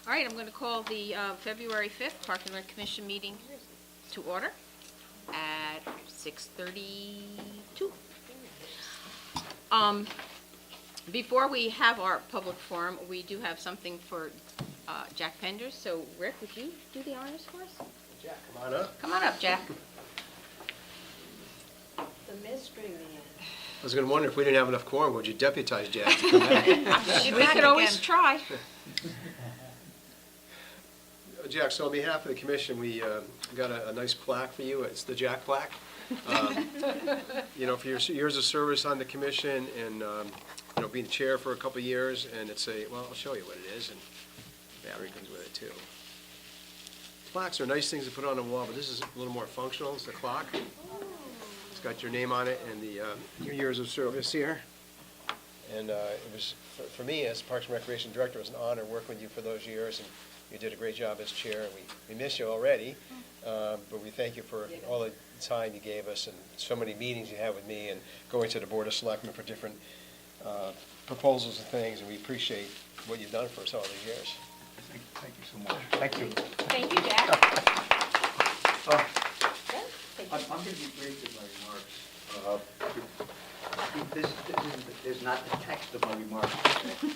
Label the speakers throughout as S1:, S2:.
S1: All right, I'm going to call the February 5th Park and Rec Commission meeting to order at 6:32. Before we have our public forum, we do have something for Jack Penders. So, Rick, would you do the honors for us?
S2: Jack, come on up.
S1: Come on up, Jack.
S3: The mystery man.
S2: I was going to wonder if we didn't have enough quorum, would you deputize Jack to come back?
S1: We could always try.
S2: Jack, so on behalf of the commission, we got a nice plaque for you. It's the Jack plaque. You know, for your years of service on the commission and, you know, being chair for a couple of years, and it's well, I'll show you what it is, and battery comes with it too. Plaques are nice things to put on the wall, but this is a little more functional. It's the clock. It's got your name on it and your years of service here. And it was, for me, as Parks and Recreation Director, it was an honor working with you for those years, and you did a great job as chair, and we miss you already, but we thank you for all the time you gave us and so many meetings you had with me and going to the Board of Selectmen for different proposals and things, and we appreciate what you've done for us all these years.
S4: Thank you so much. Thank you.
S1: Thank you, Jack.
S4: I'm going to be brief in my remarks. This is not the text of my remarks. After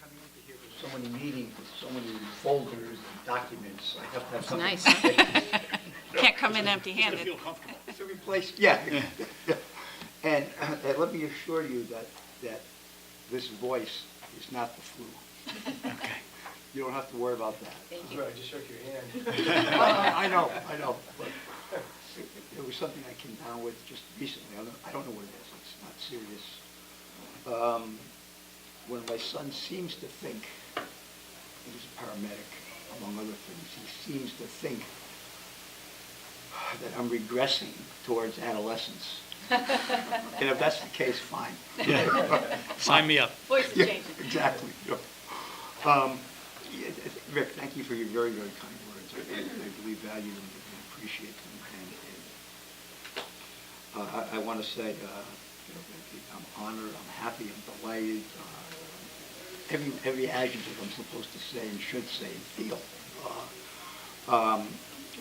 S4: coming into here with so many meetings, with so many folders and documents, I have to have something.
S1: Nice, huh? Can't come in empty-handed.
S4: To replace, yeah. And let me assure you that this voice is not the flu. Okay. You don't have to worry about that.
S1: Thank you.
S2: I just shook your hand.
S4: I know, but it was something I came down with just recently. I don't know what it is. It's not serious. When my son seems to think, he's a paramedic, among other things, he seems to think that I'm regressing towards adolescence. And if that's the case, fine.
S5: Sign me up.
S1: Voice is
S4: Yeah,
S1: changing.
S4: exactly. Rick, thank you for your very, very kind words. I really value them and appreciate them. And I want to say, I'm honored, I'm happy, I'm delighted. Every adjective I'm supposed to say and should say and feel.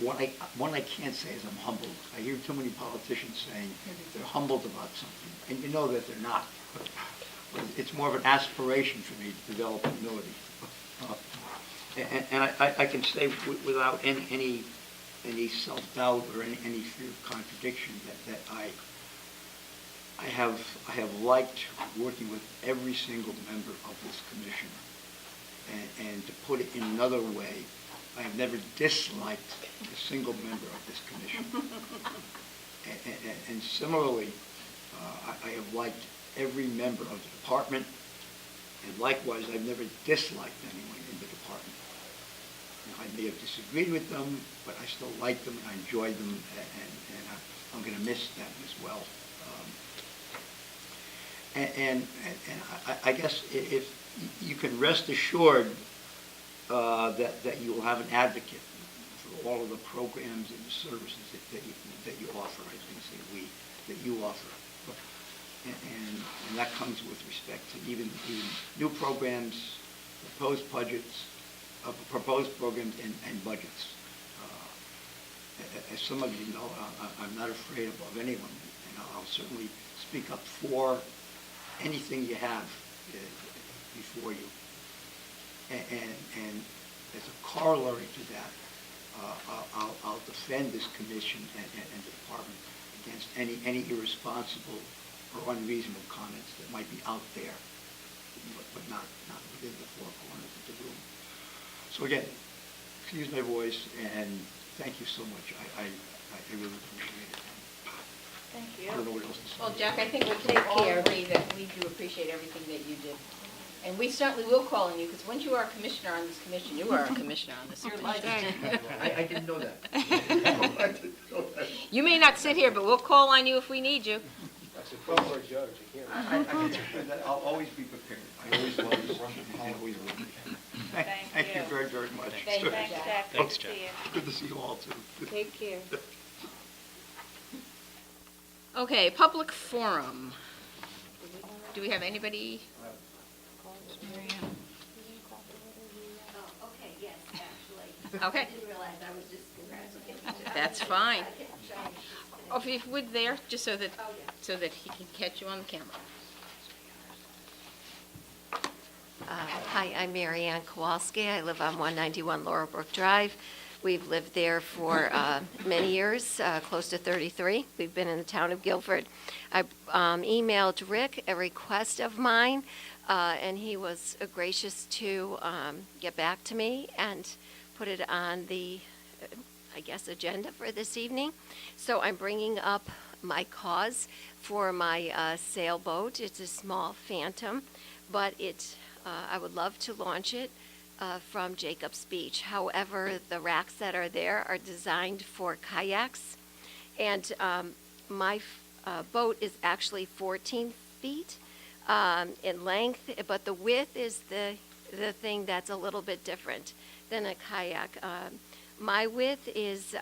S4: One I can't say is I'm humbled. I hear too many politicians saying they're humbled about something, and you know that they're not. But it's more of an aspiration for me to develop humility. And I can say without any self-doubt or any fear of contradiction that I have liked working with every single member of this commission. And to put it in another way, I have never disliked a single member of this commission. And similarly, I have liked every member of the department, and likewise, I've never disliked anyone in the department. I may have disagreed with them, but I still like them and I enjoy them, and I'm going to miss them as well. And I guess if you can rest assured that you will have an advocate for all of the programs and the services that you offer. I was going to say we, that you offer. And that comes with respect to even new programs, proposed budgets, proposed programs and budgets. As some of you know, I'm not afraid of anyone, and I'll certainly speak up for anything you have before you. And as a corollary to that, I'll defend this commission and the department against any irresponsible or unreasonable comments that might be out there, but not within the four corners of the room. So again, excuse my voice, and thank you so much. I really appreciate it.
S3: Thank you.
S4: I don't know what else to say.
S1: Well, Jack, I think we can all agree that we do appreciate everything that you did. And we certainly will call on you, because once you are a commissioner on this commission, you are a commissioner on this commission.
S4: I didn't know that. I didn't know that.
S1: You may not sit here, but we'll call on you if we need you.
S2: That's a pro-board judge, you can't.
S4: I can tell you that I'll always be prepared. I always was. I always will be. Thank you very, very much.
S1: Thank you,
S3: Thanks,
S1: Jack.
S3: Jack. Good
S5: Thanks,
S3: to
S5: Jack.
S3: see you.
S4: Good to see you all, too.
S3: Take care.
S1: Okay, public forum. Do we have anybody? Okay,
S3: I didn't realize I was just congratulating you.
S1: that's fine.
S3: I kept trying to-
S1: Oh, if you would there, just so that,
S3: Oh, yeah.
S1: so that he can catch you on the camera.
S6: Hi, I'm Mary Ann Kowalski. I live on 191 Laurel Brook Drive. We've lived there for many years, close to 33. We've been in the town of Guilford. I emailed Rick a request of mine, and he was gracious to get back to me and put it on the, I guess, agenda for this evening. So I'm bringing up my cause for my sailboat. It's a small Phantom, but I would love to launch it from Jacobs Beach. However, the racks that are there are designed for kayaks, and my boat is actually 14 feet in length, but the width is the thing that's a little bit different than a kayak. My width is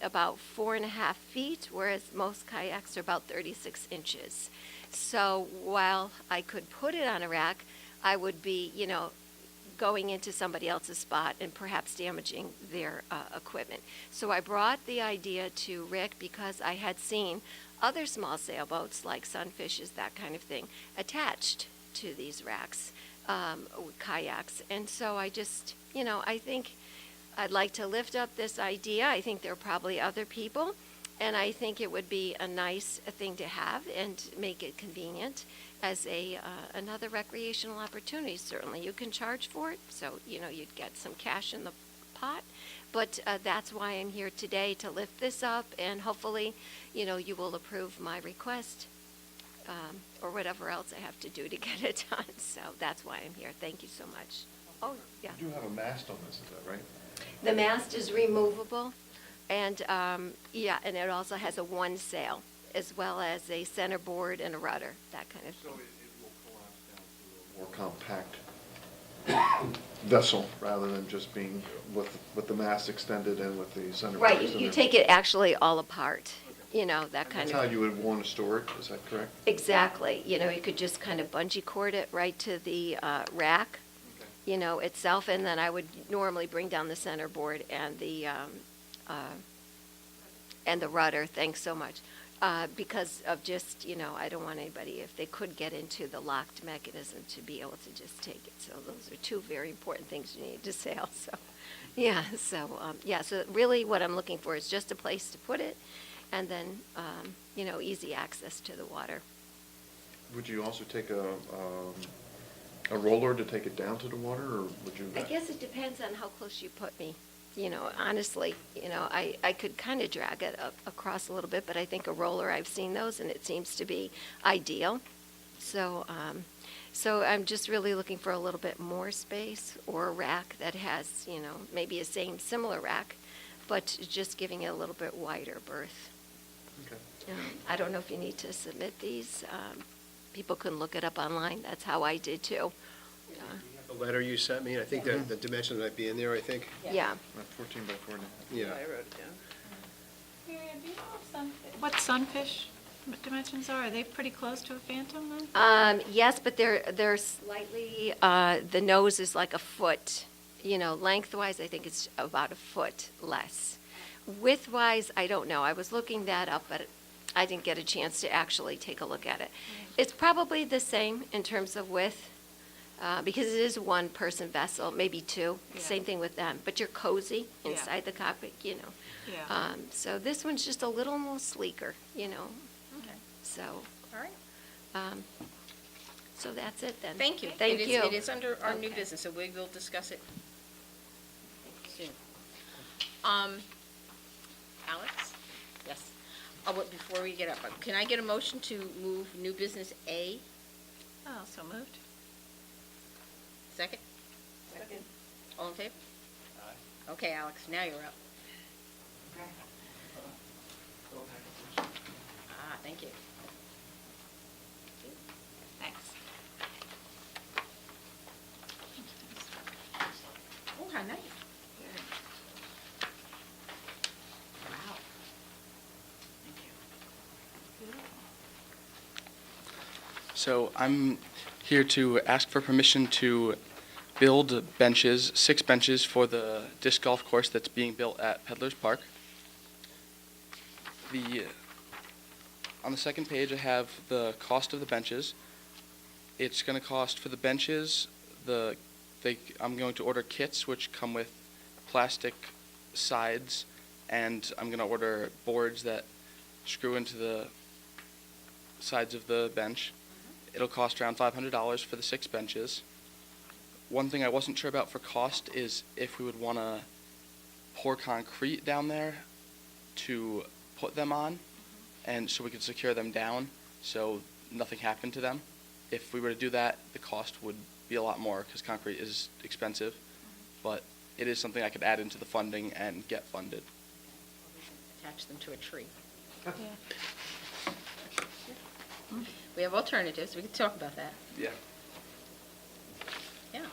S6: about 4.5 feet, whereas most kayaks are about 36 inches. So while I could put it on a rack, I would be, going into somebody else's spot and perhaps damaging their equipment. So I brought the idea to Rick because I had seen other small sailboats like Sunfishes, that kind of thing, attached to these racks, kayaks. And so I just, I think I'd like to lift up this idea. I think there are probably other people, and I think it would be a nice thing to have and make it convenient as another recreational opportunity. Certainly you can charge for it, so you'd get some cash in the pot, but that's why I'm here today, to lift this up, and hopefully you will approve my request, or whatever else I have to do to get it done. So that's why I'm here. Thank you so much. Oh, yeah.
S7: You do have a mast on this, is that right?
S6: The mast is removable, and and it also has a one sail, as well as a center board and a rudder, that kind of
S7: So
S6: thing.
S7: it will collapse down to a more compact vessel, rather than just being with the mast extended and with the center.
S6: Right,
S7: boards in
S6: you
S7: there.
S6: take it actually all apart, that kind
S7: That's
S6: of.
S7: how you would want to store it, is that correct?
S6: Exactly, you could just kind of bungee cord it right to the rack, itself, and then I would normally bring down the center board and the rudder. Thanks so much. Because of just, I don't want anybody, if they could get into the locked mechanism, to be able to just take it. So those are two very important things you need to sail. So, so really what I'm looking for is just a place to put it, and then, easy access to the water.
S7: Would you also take a roller to take it down to the water, or would you?
S6: I guess it depends on how close you put me. Honestly, I could kind of drag it up across a little bit, but I think a roller, I've seen those, and it seems to be ideal. So, so I'm just really looking for a little bit more space, or a rack that has, maybe a similar rack, but just giving it a little bit wider berth.
S7: Okay.
S6: I don't know if you need to submit these. People can look it up online. That's how I did too.
S2: The letter you sent me, I think that the dimensions might be in there, I think.
S6: Yeah.
S7: 14 by 4.5.
S2: Yeah.
S8: I wrote it down. Mary Ann, do you know what Sunfish dimensions are? Are they pretty close to a Phantom then?
S6: Yes, but they're slightly, the nose is like a foot, lengthwise, I think it's about a foot less. Widthwise, I don't know. I was looking that up, but I didn't get a chance to actually take a look at it. It's probably the same in terms of width, because it is one person vessel, maybe two.
S8: Yeah.
S6: Same thing with them, but you're cozy
S8: Yeah.
S6: inside the cockpit,
S8: Yeah.
S6: So this one's just a little more sleeker,
S8: Okay.
S6: so.
S1: All right.
S6: So that's it then.
S1: Thank you.
S6: Thank you.
S1: It is under our new
S6: Okay.
S1: business, so we will discuss it soon. Alex? Yes. But before we get up, can I get a motion to move new business A?
S8: Oh, so moved.
S1: Second?
S3: Second.
S1: All in favor? Aye. Okay, Alex, now you're up. Thank you.
S8: Thanks.
S1: Oh, how nice. Wow.
S9: So I'm here to ask for permission to build benches, 6 benches for the disc golf course that's being built at Peddlers Park. On the second page, I have the cost of the benches. It's going to cost for the benches, I'm going to order kits which come with plastic sides, and I'm going to order boards that screw into the sides of the bench. It'll cost around $500 for the 6 benches. One thing I wasn't sure about for cost is if we would want to pour concrete down there to put them on, and so we could secure them down so nothing happened to them. If we were to do that, the cost would be a lot more because concrete is expensive, but it is something I could add into the funding and get funded.
S1: Attach them to a tree.
S8: Yeah.
S1: We have alternatives, we can talk about that.
S9: Yeah.
S1: Yeah,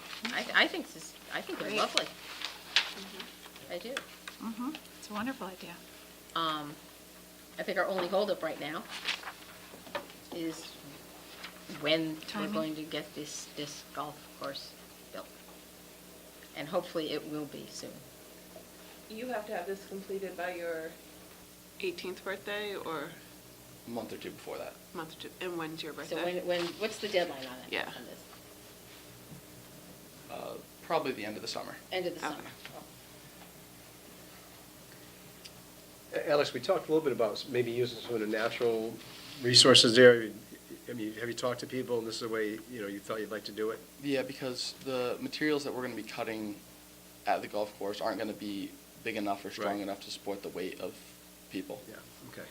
S1: I think they're
S8: Great.
S1: lovely. I do.
S8: It's a wonderful idea.
S1: I think our only holdup right now is when we're
S8: Timing.
S1: going to get this golf course built. And hopefully it will be soon.
S10: You have to have this completed by your 18th birthday or
S9: A month or two before that.
S10: month or two? And when's your
S1: So
S10: birthday?
S1: what's the deadline on it?
S10: Yeah.
S1: On this?
S9: Probably the end of the summer.
S1: End of the
S10: Okay.
S1: summer.
S2: Alex, we talked a little bit about maybe using some of the natural resources there. I mean, have you talked to people, and this is the way, you thought you'd like to do it?
S9: Yeah, because the materials that we're going to be cutting at the golf course aren't going to be big enough or strong
S2: Right.
S9: enough to support the weight of people.
S2: Yeah, okay.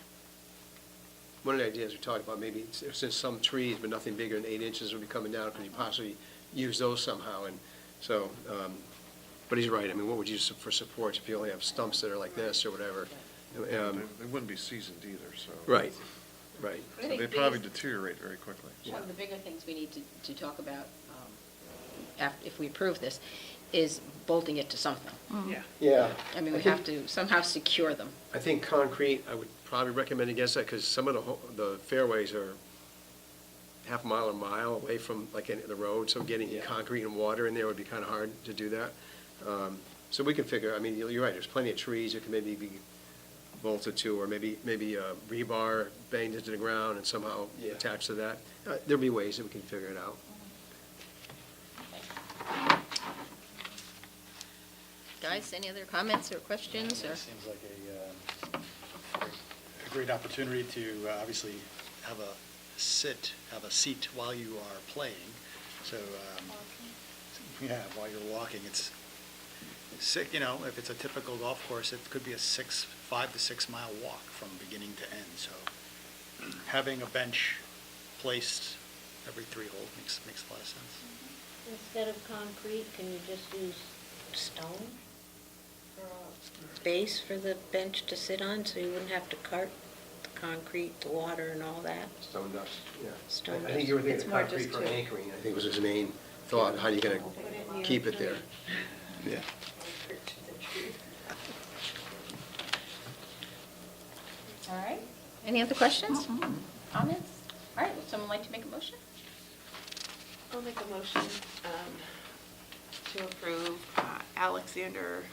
S2: One of the ideas we talked about, maybe since some trees, but nothing bigger than 8 inches will be coming down, could you possibly use those somehow? And so, but he's right, I mean, what would you use for supports if you only have stumps that are like this or whatever?
S7: They wouldn't be seasoned either, so.
S2: Right, right.
S1: I
S7: So
S1: think
S7: they
S1: the
S7: probably
S1: biggest-
S7: deteriorate very quickly.
S1: One of the bigger things we need to talk about, if we approve this, is bolting it to something.
S10: Yeah.
S2: Yeah.
S1: I mean, we have to somehow secure them.
S2: I think concrete, I would probably recommend against that, because some of the fairways are half a mile or a mile away from, like, the road, so getting
S9: Yeah.
S2: concrete and water in there would be kind of hard to do that. So we can figure, I mean, you're right, there's plenty of trees that can maybe be bolted to, or maybe rebar banged into the ground and somehow
S9: Yeah.
S2: attached to that. There'll be ways that we can figure it out.
S1: Guys, any other comments or questions, or?
S5: It seems like a great opportunity to obviously have a seat while you are playing. So, yeah, while you're walking, it's sick, if it's a typical golf course, it could be a 5 to 6 mile walk from beginning to end. So having a bench placed every 3 holes makes a lot of sense.
S3: Instead of concrete, can you just use stone for a base for the bench to sit on, so you wouldn't have to cart the concrete, the water and all that?
S2: Stone dust, yeah.
S3: Stone
S2: I think you were
S3: dust.
S2: thinking
S3: It's more
S2: concrete
S3: just
S2: for
S3: to-
S2: anchoring, I think was his main thought, how are you going to keep it there?
S9: Yeah.
S1: All right. Any other questions? Comments? All right, would someone like to make a motion?
S10: I'll make a motion to approve Alexander's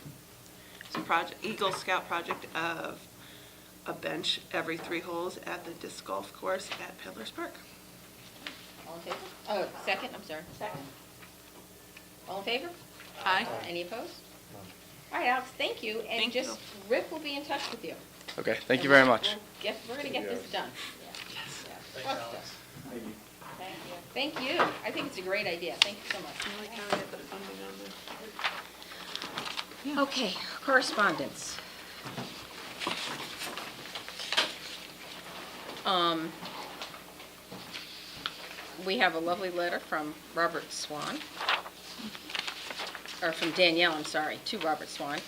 S10: Eagle Scout project of a bench every 3 holes at the disc golf course at Peddlers Park.
S1: All in favor? Oh, second, I'm sorry. Second. All in favor?
S10: Aye.
S1: Any opposed? All right, Alex, thank you, and
S10: Thank
S1: just,
S10: you.
S1: Rick will be in touch with you.
S9: Okay, thank you very much.
S1: We're gonna get this done.
S10: Yes.
S1: Thanks, Alex. Thank you. I think it's a great idea. Thank you so much.
S10: I like how we have the funding on there.
S1: Okay, correspondence. We have a lovely letter from Robert Swan, or from Danielle, I'm sorry, to Robert Swan,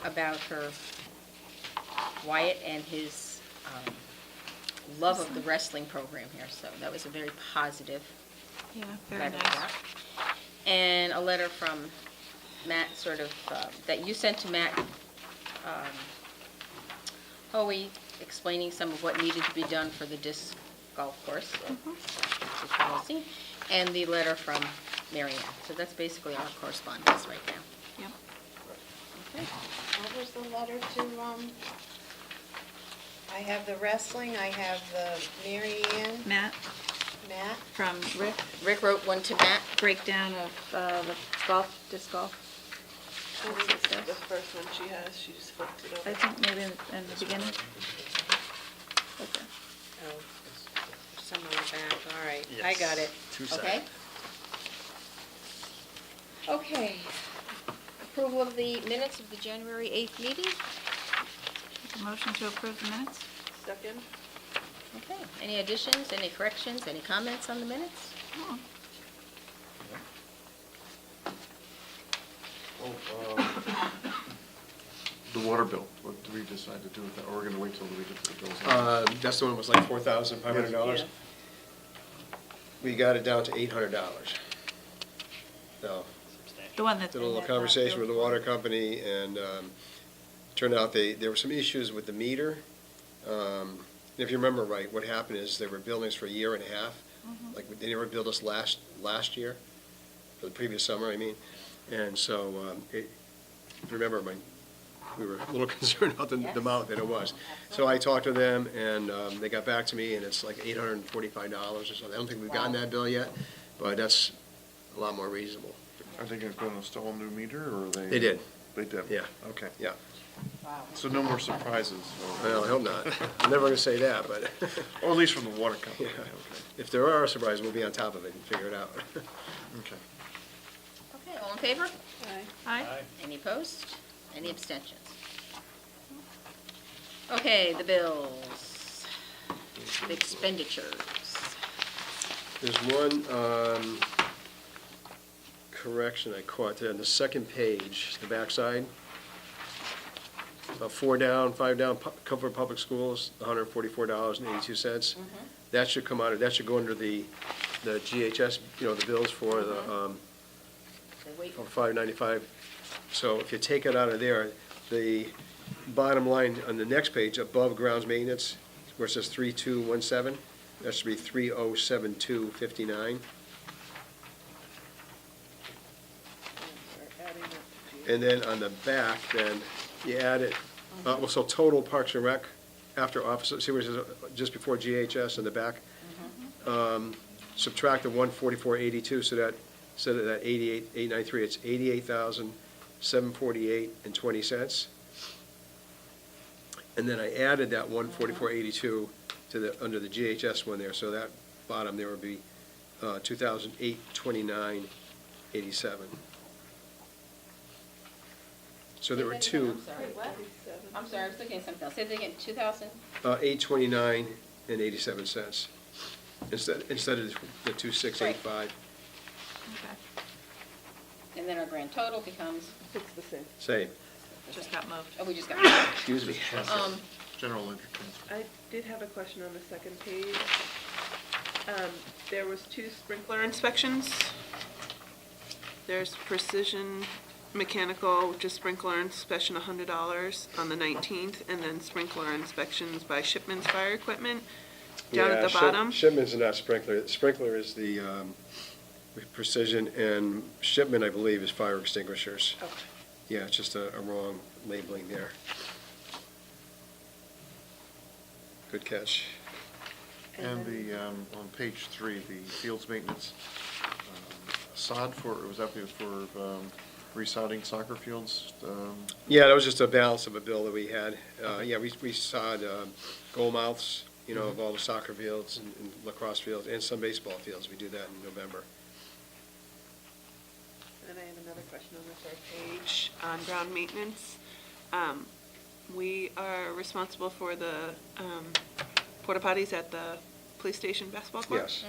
S1: about her Wyatt and his love of the wrestling program here, so that was a very positive
S8: Yeah, very
S1: letter.
S8: nice.
S1: And a letter from Matt, sort of, that you sent to Matt Hoey, explaining some of what needed to be done for the disc golf course, which is policy, and the letter from Mary Ann. So that's basically our correspondence right now.
S8: Yep.
S1: Okay.
S3: What was the letter to, I have the wrestling, I have the Mary Ann,
S8: Matt,
S3: Matt.
S8: from Rick,
S1: Rick wrote one to Matt.
S8: breakdown of the disc golf.
S10: I think it's the first one she has, she just flipped it
S8: I
S10: over.
S8: think maybe in the beginning. Okay.
S3: Oh, some on the back, all right, I got it.
S1: Okay. Okay. Approval of the minutes of the January 8th meeting.
S8: Make a motion to approve the minutes?
S10: Second?
S1: Okay. Any additions, any corrections, any comments on the minutes?
S8: Oh,
S7: The water bill, what do we decide to do with that, or we're gonna wait till we get to the bills?
S2: That's the one that was like $4,500.
S10: Yeah.
S2: We got it down to $800. So,
S8: the one that.
S2: did a little conversation with the water company, and turned out there were some issues with the meter. If you remember right, what happened is they were billing us for a year and a half. Like, they never billed us last year, for the previous summer, I mean. And so, if you remember, we were a little concerned about the amount that it was. So I talked to them, and they got back to me, and it's like $845 or something. I don't think we've gotten that bill yet, but that's a lot more reasonable.
S7: Are they gonna install a new meter, or are they?
S2: They did.
S7: They did?
S2: Yeah.
S7: Okay.
S2: Yeah.
S7: So no more surprises?
S2: Well, I hope not. I'm never gonna say that, but
S7: Or at least from the water company?
S2: Yeah.
S7: Okay.
S2: if there are surprises, we'll be on top of it and figure it out.
S7: Okay.
S1: Okay, all in favor?
S8: Aye.
S1: Any opposed? Any abstentions? Okay, the bills, the expenditures.
S2: There's one correction I caught there on the second page, the backside. 4 down, 5 down, Guilford Public Schools, $144.82. That should come out, that should go under the GHS, the bills for the, for $595. So if you take it out of there, the bottom line on the next page, above grounds maintenance, where it says 3217, that should be 307259. And then on the back, then, you add it, so total Parks and Rec, after office, see where it says, just before GHS in the back? Subtract the 144.82, so that, instead of that 88,893, it's 88,748.20 cents. And then I added that 144.82 to the, under the GHS one there, so that bottom there would be 2,008.29.87. So there were two,
S1: I'm sorry, I was looking at something else. Say that again, 2,000?
S2: 829.87 cents, instead of the 2,685.
S8: Okay.
S1: And then our grand total becomes,
S10: It's the same.
S2: Same,
S8: Just got moved.
S1: oh, we just got,
S2: excuse me.
S7: General ledger transfer.
S10: I did have a question on the second page. There was 2 sprinkler inspections. There's Precision Mechanical, which is sprinkler inspection, $100 on the 19th, and then sprinkler inspections by Shipman's Fire Equipment, down at
S2: Yeah,
S10: the bottom.
S2: Shipman's not Sprinkler. Sprinkler is the Precision, and Shipman, I believe, is fire extinguishers.
S10: Okay.
S2: Yeah, it's just a wrong labeling there. Good catch.
S7: And the, on page 3, the fields maintenance, sod for, was that for resodding soccer fields?
S2: Yeah, that was just a balance of a bill that we had. Yeah, we sod goal mouths, of all the soccer fields and lacrosse fields, and some baseball fields. We do that in November.
S10: And I have another question on the third page, on ground maintenance. We are responsible for the porta potties at the police station basketball court?
S2: Yes.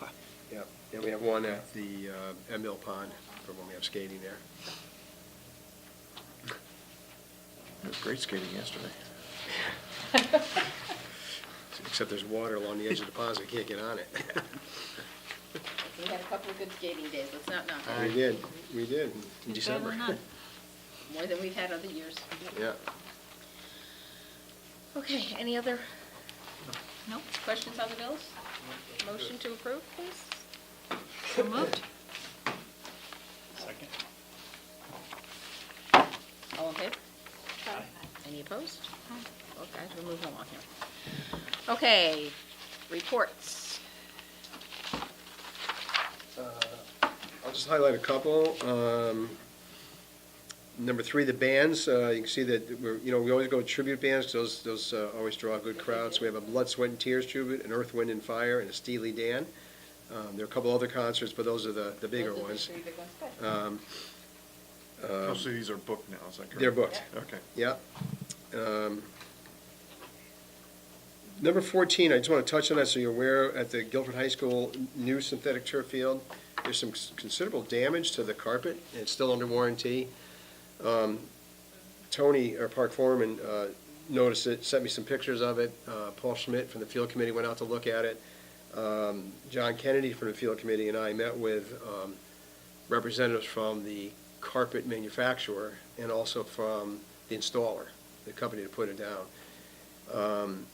S10: Okay.
S2: Yeah, yeah, we have one at the Mill Pond for when we have skating there.
S7: It was great skating yesterday.
S2: Except there's water along the edge of the pond, so we can't get on it.
S1: we had a couple of good skating days, let's not knock it.
S2: We did in December.
S8: Better than none.
S1: More than we've had other years.
S2: Yeah.
S1: Okay, any other
S8: Nope.
S1: Questions on the bills? Motion to approve, please?
S8: So moved.
S5: Second.
S1: All in favor? Any opposed? Okay, we're moving along here. Okay, reports.
S2: I'll just highlight a couple. Number 3, the bands. You can see that we always go with tribute bands. Those always draw good crowds. We have a Blood, Sweat, and Tears tribute, an Earth, Wind, and Fire, and a Steely Dan. There are a couple other concerts, but those are the bigger
S1: Those are the
S2: ones.
S1: 3 big ones. Good.
S7: Oh, so these are booked now, is that correct?
S2: They're booked.
S7: Okay.
S2: Yeah. Number 14, I just want to touch on that so you're aware, at the Guilford High School new synthetic turf field, there's some considerable damage to the carpet, and it's still under warranty. Tony, our park foreman, noticed it, sent me some pictures of it. Paul Schmidt from the field committee went out to look at it. John Kennedy from the field committee and I met with representatives from the carpet manufacturer and also from the installer, the company that put it down.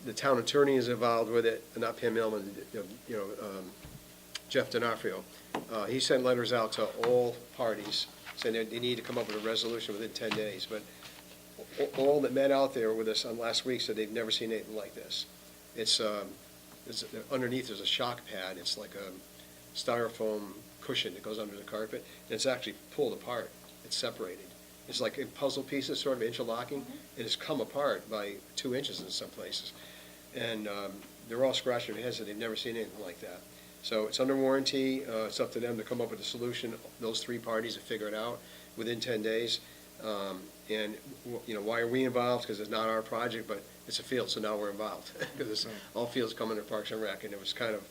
S2: The town attorney is involved with it, not Pam Millman, Jeff D'Onofrio. He sent letters out to all parties saying they need to come up with a resolution within 10 days. But all that met out there with us on last week said they've never seen anything like this. It's underneath there's a shock pad. It's like a styrofoam cushion that goes under the carpet, and it's actually pulled apart. It's separated. It's like in puzzle pieces, sort of interlocking, and it's come apart by 2 inches in some places. And they're all scratching their heads that they've never seen anything like that. So it's under warranty. It's up to them to come up with a solution. Those 3 parties have figured it out within 10 days. And why are we involved? Because it's not our project, but it's a field, so now we're involved. Because all fields come under Parks and Rec, and it was kind of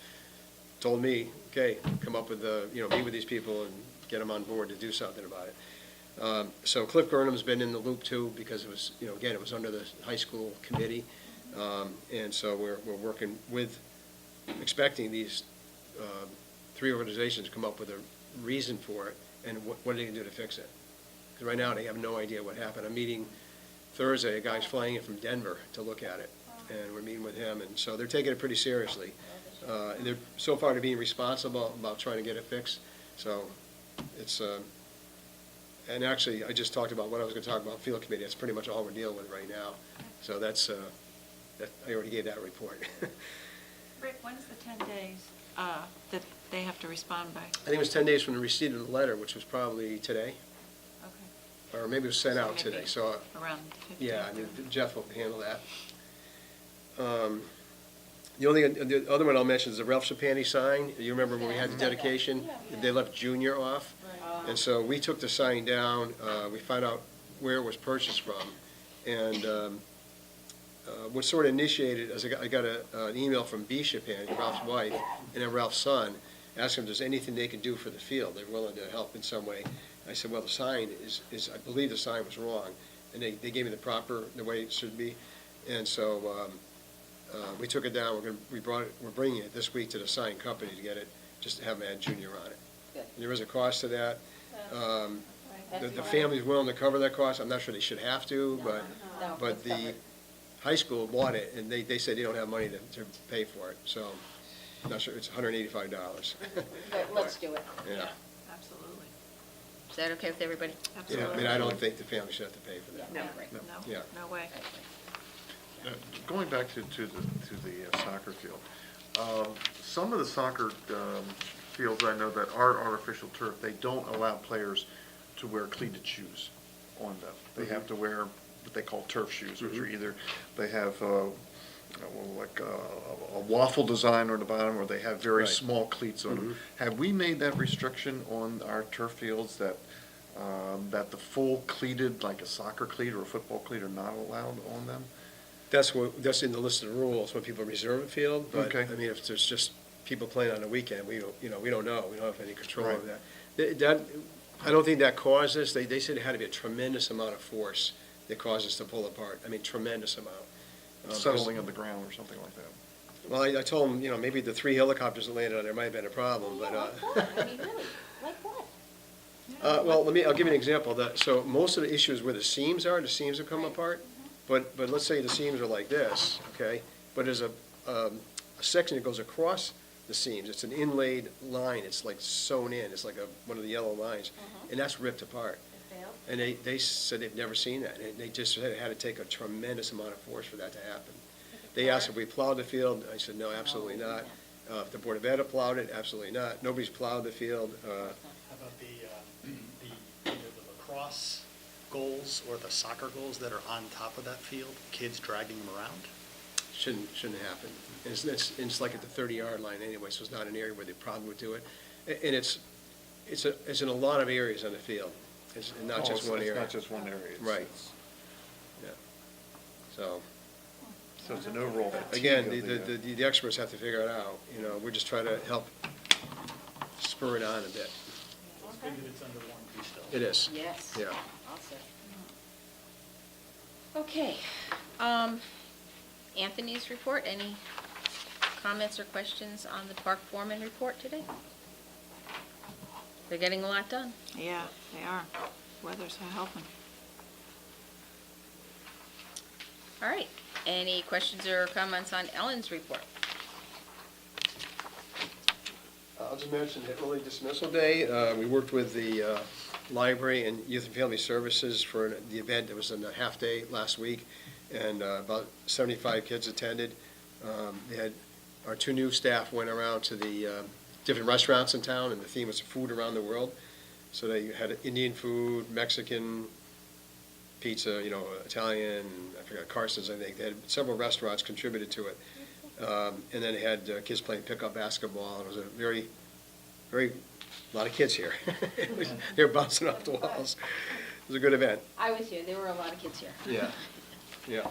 S2: told me, okay, come up with meet with these people and get them on board to do something about it. So Cliff Burnham's been in the loop too, because it was, again, it was under the high school committee. And so we're working with, expecting these 3 organizations to come up with a reason for it, and what are they going to do to fix it? Because right now, they have no idea what happened. I'm meeting Thursday, a guy's flying in from Denver to look at it, and we're meeting with him, and so they're taking it pretty seriously. And they're, so far, they're being responsible about trying to get it fixed, so it's, and actually, I just talked about what I was going to talk about, field committee. That's pretty much all we're dealing with right now. So that's, I already gave that report.
S8: Rick, when's the 10 days that they have to respond by?
S2: I think it was 10 days from the receipt of the letter, which was probably today,
S8: Okay.
S2: or maybe it was sent out
S8: maybe
S2: today, so,
S8: Around 15.
S2: yeah, I mean, Jeff will handle that. The other one I'll mention is the Ralph Chapani sign. You remember when we had the dedication? They left Junior off. And so we took the sign down, we found out where it was purchased from. And what sort of initiated, is I got an email from B. Chapani, Ralph's wife, and then Ralph's son, asking if there's anything they can do for the field. They're willing to help in some way. I said, well, the sign is I believe the sign was wrong. And they gave me the way it should be. And so we took it down. We're bringing it this week to the sign company to get it, just to have them add Junior on it.
S1: Good.
S2: There is a cost to that. The family's willing to cover that cost. I'm not sure they should have to, but the high school bought it, and they said they don't have money to pay for it. So I'm not sure, it's $185.
S1: But let's do it.
S2: Yeah.
S8: Absolutely.
S1: Is that okay with everybody?
S2: Yeah,
S8: Absolutely.
S2: I mean, I don't think the family should have to pay for that.
S1: No,
S8: No,
S1: right.
S2: Yeah.
S8: no way.
S7: Going back to the soccer field, some of the soccer fields I know that are artificial turf, they don't allow players to wear cleated shoes on them. They have to wear what they call turf shoes, which are either, they have like a waffle design on the bottom, or they have very
S2: Right.
S7: small cleats on them. Have we made that restriction on our turf fields that the full cleated, like a soccer cleat or a football cleat, are not allowed on them?
S2: That's in the list of rules when people reserve a field, but,
S7: Okay.
S2: I mean, if there's just people playing on the weekend, we don't know. We don't have any control
S7: Right.
S2: over that. I don't think that caused this. They said it had to be a tremendous amount of force that caused us to pull apart. I mean, tremendous amount.
S7: Settling of the ground or something like that?
S2: Well, I told them, maybe the 3 helicopters that landed on there might have been a problem, but,
S3: Like what? I mean, really, like what?
S2: well, I'll give you an example. So most of the issues where the seams have come apart, but let's say the seams are like this, okay? But there's a a section that goes across the seams. It's an inlaid line. It's like sewn in. It's like one of the yellow lines, and that's ripped apart. And they said they've never seen that. And they just said it had to take a tremendous amount of force for that to happen. They asked if we plowed the field. I said, no, absolutely not. If the Board of Ed plowed it, absolutely not. Nobody's plowed the field.
S5: How about either the lacrosse goals or the soccer goals that are on top of that field, kids dragging them around?
S2: Shouldn't happen. And it's like at the 30-yard line anyway, so it's not an area where they probably would do it. And it's in a lot of areas on the field. It's not just one area.
S7: It's not just one area.
S2: Right. Yeah. So,
S7: So it's an overall fatigue
S2: again,
S7: of the,
S2: the experts have to figure it out. We're just trying to help spur it on a bit.
S5: It's good that it's under warranty still.
S2: It is.
S1: Yes.
S2: Yeah.
S1: Also. Okay. Anthony's report, any comments or questions on the park foreman report today? They're getting a lot done.
S10: Yeah, they are. Weather's helping.
S1: All right. Any questions or comments on Ellen's report?
S2: I'll just mention the early dismissal day. We worked with the library and Youth and Family Services for the event. It was a half-day last week, and about 75 kids attended. They had our 2 new staff went around to the different restaurants in town, and the theme was food around the world. So they had Indian food, Mexican, pizza, Italian, I forgot, Carson's, I think. They had several restaurants contributed to it. And then they had kids playing pickup basketball. It was a very, a lot of kids here. They were bouncing off the walls. It was a good event.
S1: I was here. There were a lot of kids here.
S2: Yeah, yeah.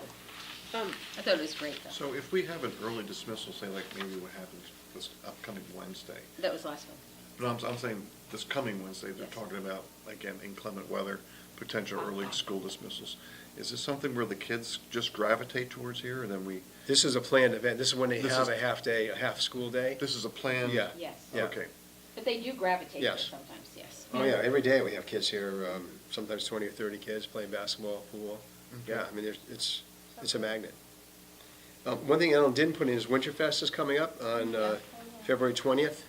S1: I thought it was great, though.
S7: so if we have an early dismissal, say like maybe what happens this upcoming Wednesday,
S1: That was last one.
S7: but I'm saying this coming Wednesday, they're talking about, again, inclement weather, potential early school dismissals. Is this something where the kids just gravitate towards here, and then
S2: This is a planned event. This is when they
S7: This
S2: have
S7: is-
S2: a half-day, a half-school day.
S7: this is a plan?
S2: Yeah.
S1: Yes.
S2: Yeah.
S7: Okay.
S1: But they do gravitate there
S2: Yes.
S1: sometimes, yes.
S2: Oh, yeah, every day we have kids here, sometimes 20 or 30 kids playing basketball, pool. Yeah, I mean, it's a magnet. One thing Ellen didn't put in is Winterfest is coming up on February 20th.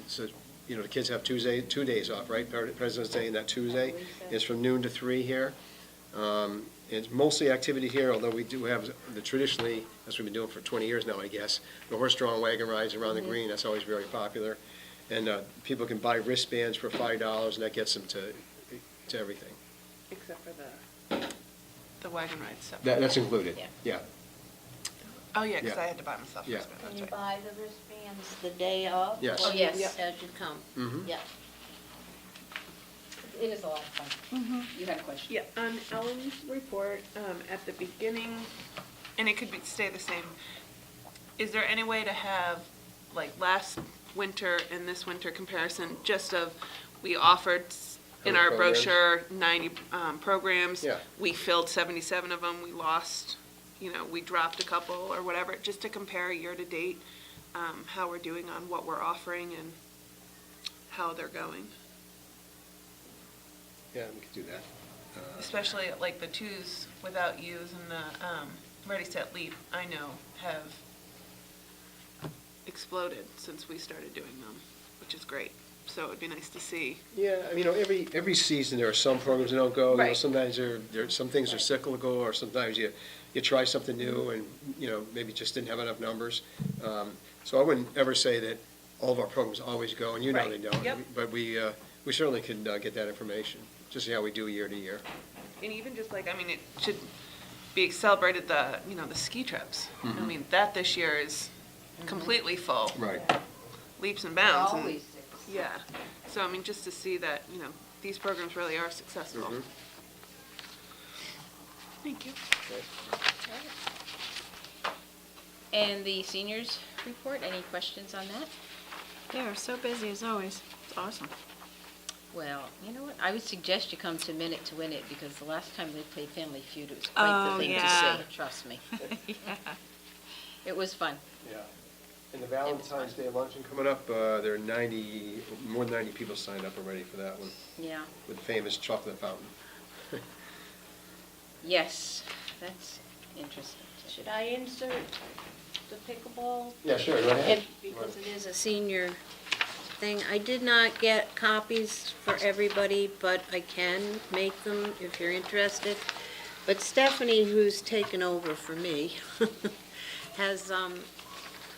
S2: So, the kids have 2 days off, right? President's Day and that Tuesday. It's from noon to 3 here. It's mostly activity here, although we do have the traditionally, as we've been doing for 20 years now, I guess, the horse-drawn wagon rides around the green. That's always very popular. And people can buy wristbands for $5, and that gets them to everything.
S10: Except for the wagon ride stuff.
S2: That's included,
S1: Yeah.
S2: yeah.
S10: Oh, yeah, because
S2: Yeah.
S10: I had to buy myself
S2: Yeah.
S10: wristbands,
S3: Can
S10: that's
S3: you
S10: right.
S3: buy the wristbands the day of?
S2: Yes.
S1: Oh, yes.
S3: As you come?
S2: Mhm.
S3: Yeah.
S1: It is a lot of fun. You had a question?
S10: Yeah, on Ellen's report, at the beginning, and it could stay the same, is there any way to have, like, last winter and this winter comparison, just of, we offered in
S2: Other
S10: our
S2: programs?
S10: brochure 90 programs.
S2: Yeah.
S10: We filled 77 of them, we lost, we dropped a couple or whatever, just to compare year to date, how we're doing on what we're offering and how they're going.
S2: Yeah, we could do that.
S10: Especially like the twos without U's and the Ready, Set, Leap, I know, have exploded since we started doing them, which is great. So it'd be nice to see.
S2: Yeah, I mean, every season, there are some programs that don't go.
S10: Right.
S2: Sometimes some things are cyclical, or sometimes you try something new and, maybe just didn't have enough numbers. So I wouldn't ever say that all of our programs always go, and
S10: Right.
S2: they don't.
S10: Yep.
S2: But we certainly can get that information, just see how we do year to year.
S10: And even just like, it should be celebrated the ski trips. I mean, that this year is completely full,
S2: Right.
S10: leaps and bounds. and-
S1: Always.
S10: Yeah. So, just to see that, these programs really are successful.
S2: Mhm.
S10: Thank you.
S1: And the seniors report, any questions on that?
S8: They are so busy as always. It's awesome.
S1: Well, you know what? I would suggest you come to Minute to Win It, because the last time they played Family Feud, it was quite the
S8: Oh,
S1: thing
S8: yeah.
S1: to see, trust me.
S8: Yeah.
S1: It was fun.
S2: Yeah. And the Valentine's Day luncheon coming up, there are more than 90 people signed up already for that one,
S1: Yeah.
S2: with the famous chocolate fountain.
S1: Yes, that's interesting.
S3: Should I insert the pickleball?
S2: Yeah, sure, go ahead.
S3: Because it is a senior thing. I did not get copies for everybody, but I can make them if you're interested. But Stephanie, who's taken over for me, has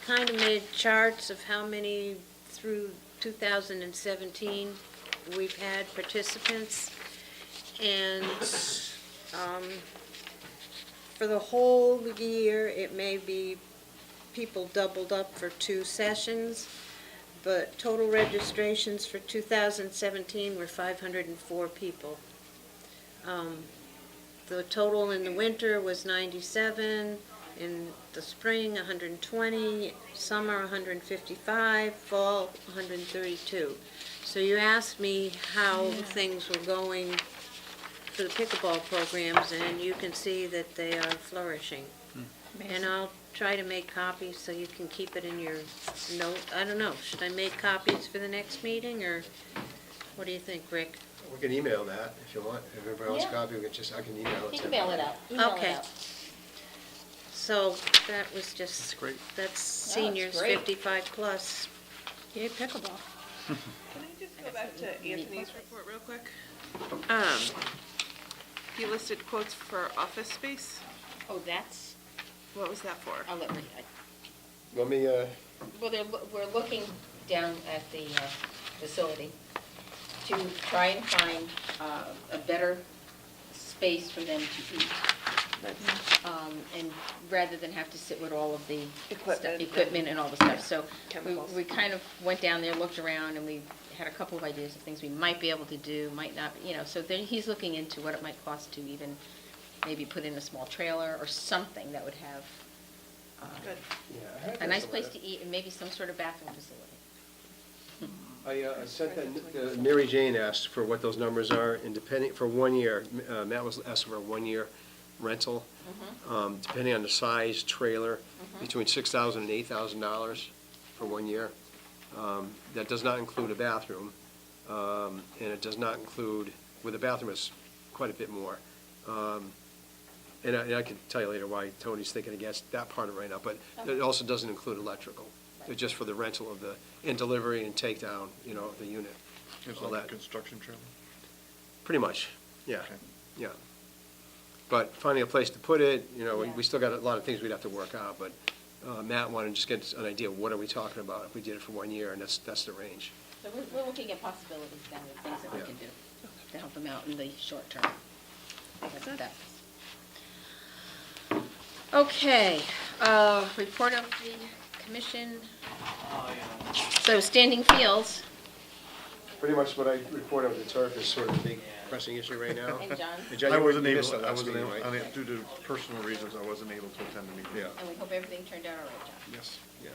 S3: kind of made charts of how many through 2017 we've had participants. And for the whole year, it may be people doubled up for 2 sessions, but total registrations for 2017 were 504 people. The total in the winter was 97, in the spring 120, summer 155, fall 132. So you asked me how things were going for the pickleball programs, and you can see that they are flourishing. And I'll try to make copies so you can keep it in your note. I don't know, should I make copies for the next meeting, or what do you think, Rick?
S2: We can email that if you want. If everybody wants a
S1: Yeah.
S2: copy, I can email it to
S1: You
S2: you.
S1: can mail it out. Email it
S3: Okay.
S1: out.
S3: So that was just,
S5: That's great.
S3: that's seniors
S1: great.
S3: 55 plus.
S8: Yay, pickleball.
S10: Can I just go back to Anthony's report real quick? He listed quotes for office space.
S1: Oh, that's,
S10: What was that for?
S1: I'll let Rick,
S2: Let me,
S1: well, we're looking down at the facility to try and find a better space for them to eat. And rather than have to sit with all of the equipment and all the stuff. So we kind of went down there, looked around, and we had a couple of ideas of things we might be able to do, might not, so then he's looking into what it might cost to even maybe put in a small trailer or something that would have
S10: Good.
S1: a nice place to eat and maybe some sort of bathroom facility.
S2: I sent that, Mary Jane asked for what those numbers are, and depending, for 1 year, Matt was asking for a 1-year rental, depending on the size trailer, between $6,000 and $8,000 for 1 year. That does not include a bathroom, and it does not include, with a bathroom, it's quite a bit more. And I can tell you later why Tony's thinking against that part of it right now, but it also doesn't include electrical. It's just for the rental of the, and delivery and takedown, of the unit.
S7: It's
S2: all
S7: like a
S2: that.
S7: construction trailer?
S2: Pretty much, yeah,
S7: Okay.
S2: yeah. But finding a place to put it,
S1: Yeah.
S2: we still got a lot of things we'd have to work out, but Matt wanted to just get an idea of what are we talking about if we did it for 1 year, and that's the range.
S1: So we're looking at possibilities down there, things that we
S2: Yeah.
S1: can do to help them out in the short term. That's what that is. Okay, report of the commission. So standing fields,
S2: Pretty much what I reported with the turf is sort of the big pressing issue right now.
S1: and John,
S2: And John,
S7: I
S2: you
S7: wasn't
S2: missed
S7: able,
S2: the
S7: I
S2: last
S7: wasn't
S2: meeting,
S7: able,
S2: right?
S7: due to personal reasons, I wasn't able to attend the meeting.
S2: Yeah,
S1: and we hope everything turned out all right, John.
S2: yes, yeah.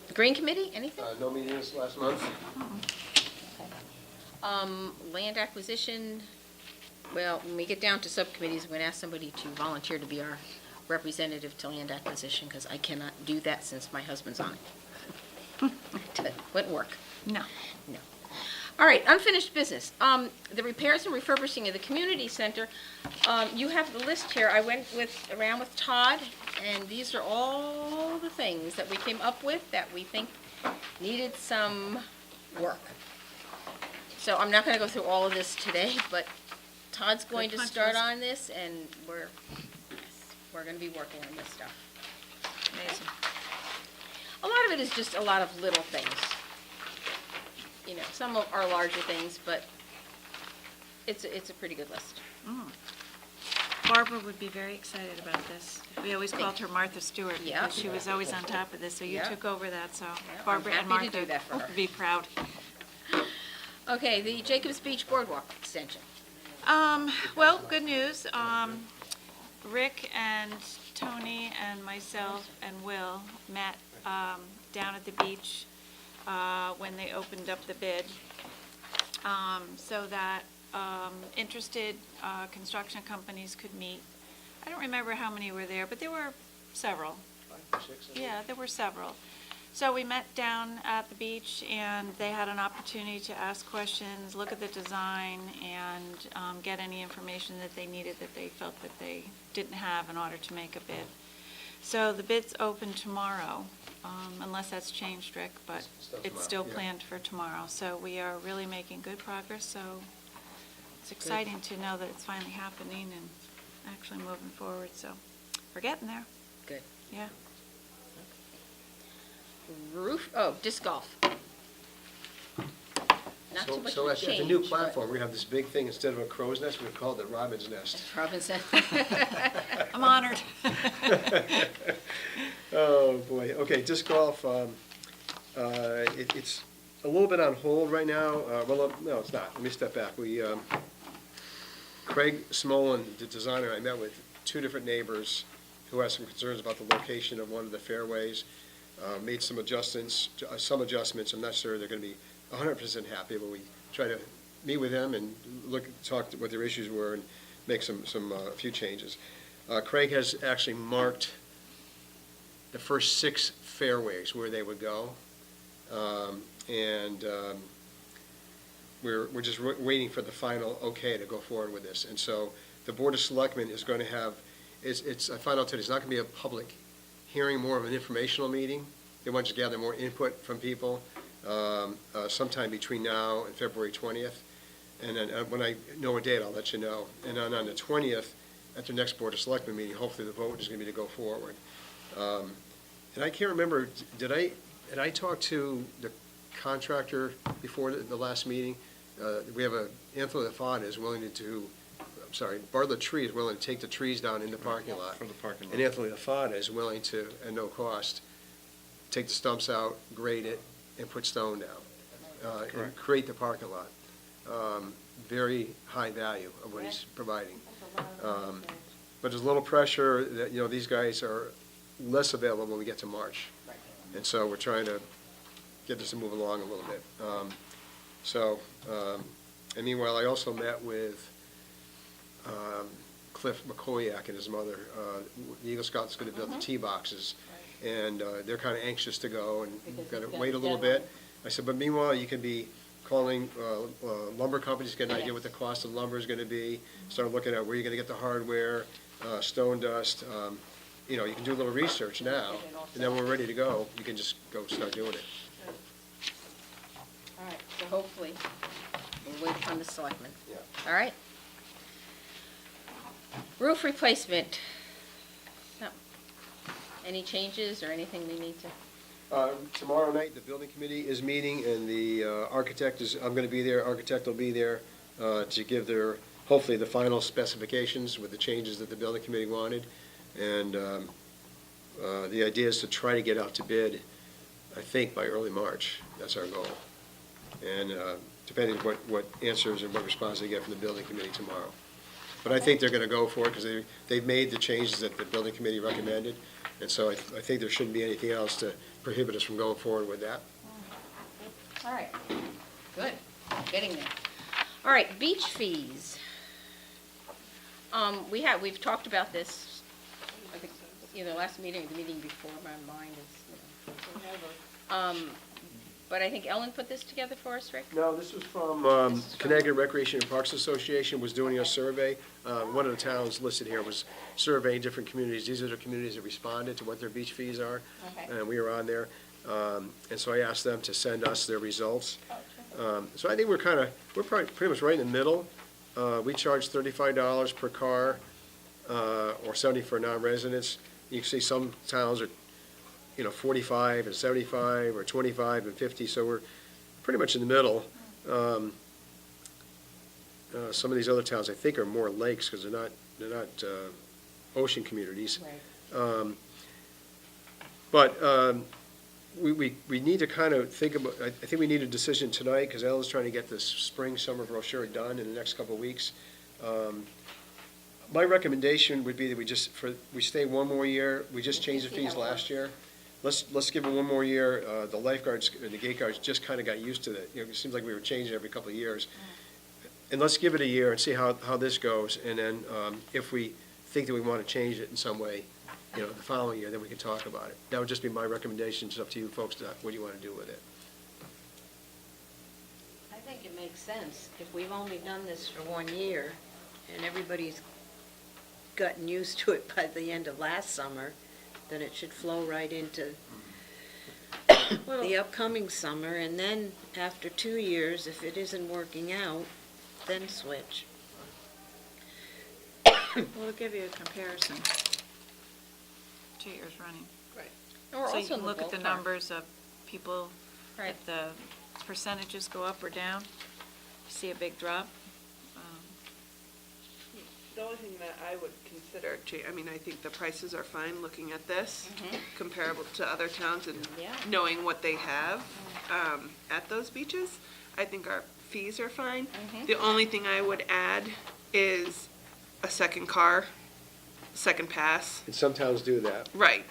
S1: The Green Committee, anything?
S2: No meetings last month?
S1: Land acquisition, well, when we get down to subcommittees, I'm going to ask somebody to volunteer to be our representative to land acquisition, because I cannot do that since my husband's on it. It wouldn't work.
S8: No.
S1: No. All right, unfinished business. The repairs and refurbishing of the community center, you have the list here. I went around with Todd, and these are all the things that we came up with that we think needed some work. So I'm not going to go through all of this today, but Todd's going to
S8: punch
S1: start
S8: list.
S1: on this, and we're going to be working on this stuff.
S8: Amazing.
S1: A lot of it is just a lot of little things. Some are larger things, but it's a pretty good list.
S8: Barbara would be very excited about this. We always called her Martha Stewart
S1: Yeah.
S8: because she was always on top of this, so you
S1: Yeah.
S8: took over that, so
S1: I'm
S8: Barbara and
S1: happy
S8: Martha
S1: to do that for her.
S8: would be proud.
S1: Okay, the Jacobs Beach Boardwalk extension.
S8: Well, good news. Rick and Tony and myself and Will met down at the beach when they opened up the bid, so that interested construction companies could meet. I don't remember how many were there, but there were several.
S2: 5 or 6, I think.
S8: Yeah, there were several. So we met down at the beach, and they had an opportunity to ask questions, look at the design, and get any information that they needed that they felt that they didn't have in order to make a bid. So the bid's open tomorrow, unless that's changed, Rick, but it's still
S2: yeah.
S8: planned for tomorrow. So we are really making good progress, so it's exciting to know that it's finally happening and actually moving forward, so we're getting there,
S1: Good.
S8: yeah.
S1: Disc golf. Not too much
S2: So
S1: of a
S2: at the new
S1: change, but-
S2: platform, we have this big thing, instead of a crow's nest, we called it Robin's Nest.
S1: Robinson.
S8: I'm honored.
S2: Oh, boy. Okay, disc golf, it's a little bit on hold right now. Well, no, it's not. Let me step back. Craig Smolin, the designer, I met with two different neighbors who had some concerns about the location of one of the fairways. Made some adjustments. I'm not sure they're going to be 100% happy, but we try to meet with them and talk what their issues were and make a few changes. Craig has actually marked the first 6 fairways where they would go. We're just waiting for the final okay to go forward with this. And so the Board of Selectmen is going to have, I found out today, it's not going to be a public hearing, more of an informational meeting. They want to gather more input from people sometime between now and February 20th. And then when I know a date, I'll let you know. And then on the 20th, at the next Board of Selectmen meeting, hopefully the vote is going to be to go forward. And I can't remember, did I talk to the contractor before the last meeting? We have Anthony LaFont is willing Bartlett Tree is willing to take the trees down in the parking lot.
S7: From the parking lot.
S2: And Anthony LaFont is willing to, at no cost, take the stumps out, grade it, and put stone down. And
S7: Correct.
S2: create the parking lot. Very high value of what he's providing. But there's a little pressure that, these guys are less available when we get to March. And so we're trying to get this to move along a little bit. And meanwhile, I also met with Cliff McCoyak and his mother. The Eagle Scouts is going to build the tee boxes, and they're kind of anxious to go, and we've got to wait a little bit. I said, but meanwhile, you can be calling lumber companies, get an idea what the cost of lumber is going to be, start looking at where you're going to get the hardware, stone dust. You can do a little research now, and then when we're ready to go, you can just go start doing it.
S1: All right, so hopefully, we'll wait upon the selectmen.
S2: Yeah.
S1: All right? Roof replacement. No. Any changes or anything we need to?
S2: Tomorrow night, the building committee is meeting, and the architect I'm going to be there, architect will be there to give hopefully the final specifications with the changes that the building committee wanted. And the idea is to try to get out to bid, I think, by early March. That's our goal. And depending on what answers and what response they get from the building committee tomorrow. But I think they're going to go for it because they've made the changes that the building committee recommended. And so I think there shouldn't be anything else to prohibit us from going forward with that.
S1: All right, good, getting there. All right, beach fees. We've talked about this, I think, either last meeting or the meeting before. My mind is, but I think Ellen put this together for us, Rick?
S2: No, this was from Connecticut Recreation and Parks Association was doing a survey. One of the towns listed here was surveying different communities. These are the communities that responded to what their beach fees are.
S1: Okay.
S2: And we were on there. And so I asked them to send us their results. So I think we're probably pretty much right in the middle. We charge $35 per car, or $70 for non-residents. You can see some towns are 45 and 75, or 25 and 50, so we're pretty much in the middle. Some of these other towns, I think, are more lakes, because they're not ocean communities.
S1: Right.
S2: But we need to kind of think about, I think we need a decision tonight, because Ellen's trying to get this spring-summer brochure done in the next couple of weeks. My recommendation would be that we stay one more year. We just changed the fees last year. Let's give it one more year. The lifeguards and the gate guards just kind of got used to it. It seems like we were changing every couple of years. And let's give it a year and see how this goes. And then if we think that we want to change it in some way, the following year, then we can talk about it. That would just be my recommendation. It's up to you folks, what you want to do with it.
S3: I think it makes sense. If we've only done this for 1 year, and everybody's gotten used to it by the end of last summer, then it should flow right into the upcoming summer, and then after 2 years, if it isn't working out, then switch.
S8: We'll give you a comparison. 2 years running.
S1: And we're
S8: So you
S1: also in
S8: can look at the
S1: ballpark.
S8: numbers of people,
S1: Right.
S8: if the percentages go up or down, see a big drop.
S10: The only thing that I would consider, I mean, I think the prices are fine looking at this, comparable to other towns and
S1: Yeah.
S10: knowing what they have at those beaches. I think our fees are fine. The only thing I would add is a second car, second pass.
S2: And some towns do that.
S10: Right,